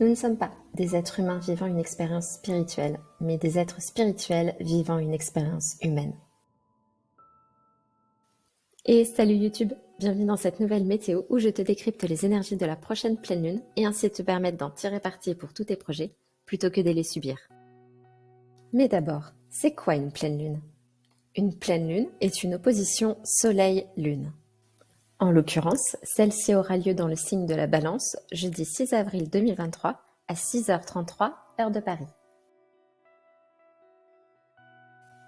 Nous ne sommes pas des êtres humains vivant une expérience spirituelle, mais des êtres spirituels vivant une expérience humaine. Et salut YouTube, bienvenue dans cette nouvelle météo où je te décrypte les énergies de la prochaine pleine lune et ainsi te permettre d'en tirer parti pour tous tes projets, plutôt que de les subir. Mais d'abord, c'est quoi une pleine lune? Une pleine lune est une opposition Soleil-Lune. En l'occurrence, celle-ci aura lieu dans le signe de la Balance, jeudi 6 avril 2023 à 6h33, heure de Paris.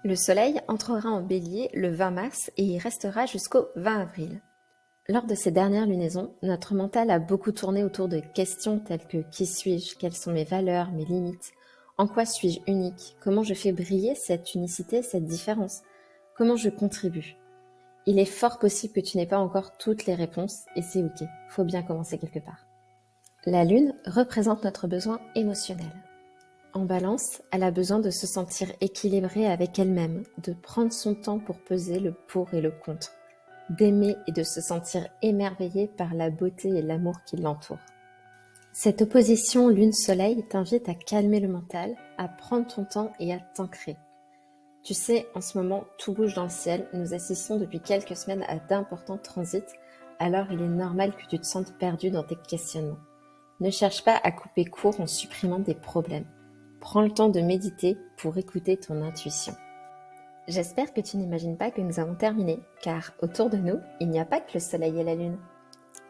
Le Soleil entrera en Bélier le 20 mars et y restera jusqu'au 20 avril. Lors de ces dernières lunaisons, notre mental a beaucoup tourné autour de questions telles que qui suis-je, quelles sont mes valeurs, mes limites, en quoi suis-je unique, comment je fais briller cette unicité, cette différence, comment je contribue. Il est fort possible que tu n'aies pas encore toutes les réponses et c'est ok, faut bien commencer quelque part. La Lune représente notre besoin émotionnel. En Balance, elle a besoin de se sentir équilibrée avec elle-même, de prendre son temps pour peser le pour et le contre, d'aimer et de se sentir émerveillée par la beauté et l'amour qui l'entourent. Cette opposition Lune-Soleil t'invite à calmer le mental, à prendre ton temps et à t'ancrer. Tu sais, en ce moment, tout bouge dans le ciel, nous assistons depuis quelques semaines à d'importants transits, alors il est normal que tu te sentes perdu dans tes questionnements. Ne cherche pas à couper court en supprimant des problèmes. Prends le temps de méditer pour écouter ton intuition. J'espère que tu n'imagines pas que nous avons terminé, car autour de nous, il n'y a pas que le Soleil et la Lune.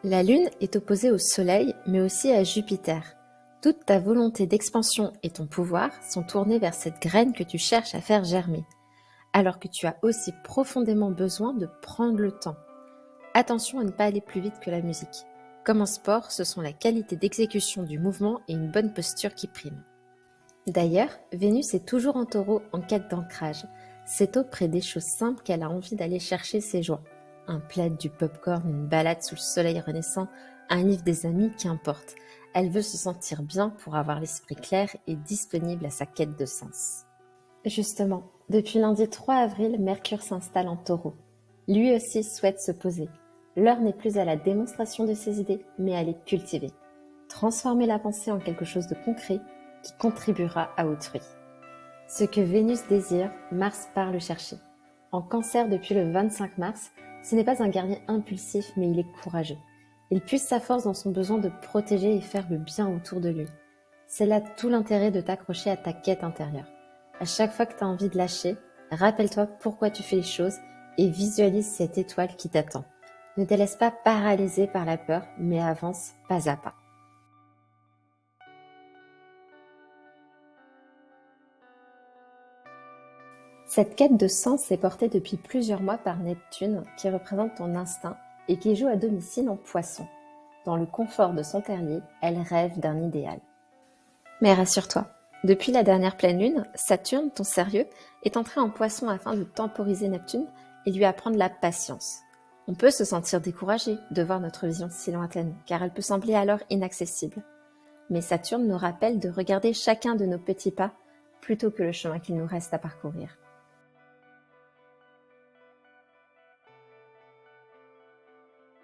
La Lune est opposée au Soleil, mais aussi à Jupiter. Toute ta volonté d'expansion et ton pouvoir sont tournés vers cette graine que tu cherches à faire germer, alors que tu as aussi profondément besoin de prendre le temps. Attention à ne pas aller plus vite que la musique. Comme en sport, ce sont la qualité d'exécution du mouvement et une bonne posture qui priment. D'ailleurs, Vénus est toujours en Taureau en quête d'ancrage. C'est auprès des choses simples qu'elle a envie d'aller chercher ses joies. Un plaid, du popcorn, une balade sous le soleil renaissant, un livre des amis, qu'importe. Elle veut se sentir bien pour avoir l'esprit clair et disponible à sa quête de sens. Justement, depuis lundi 3 avril, Mercure s'installe en Taureau. Lui aussi souhaite se poser. L'heure n'est plus à la démonstration de ses idées, mais à les cultiver. Transformer la pensée en quelque chose de concret qui contribuera à autrui. Ce que Vénus désire, Mars part le chercher. En Cancer depuis le 25 mars, ce n'est pas un guerrier impulsif, mais il est courageux. Il puise sa force dans son besoin de protéger et faire le bien autour de lui. C'est là tout l'intérêt de t'accrocher à ta quête intérieure. À chaque fois que tu as envie de lâcher, rappelle-toi pourquoi tu fais les choses et visualise cette étoile qui t'attend. Ne te laisse pas paralyser par la peur, mais avance pas à pas. Cette quête de sens est portée depuis plusieurs mois par Neptune, qui représente ton instinct et qui joue à domicile en Poisson. Dans le confort de son terrier, elle rêve d'un idéal. Mais rassure-toi, depuis la dernière pleine lune, Saturne, ton sérieux, est entré en Poisson afin de temporiser Neptune et lui apprendre la patience. On peut se sentir découragé de voir notre vision si lointaine, car elle peut sembler alors inaccessible. Mais Saturne nous rappelle de regarder chacun de nos petits pas plutôt que le chemin qu'il nous reste à parcourir.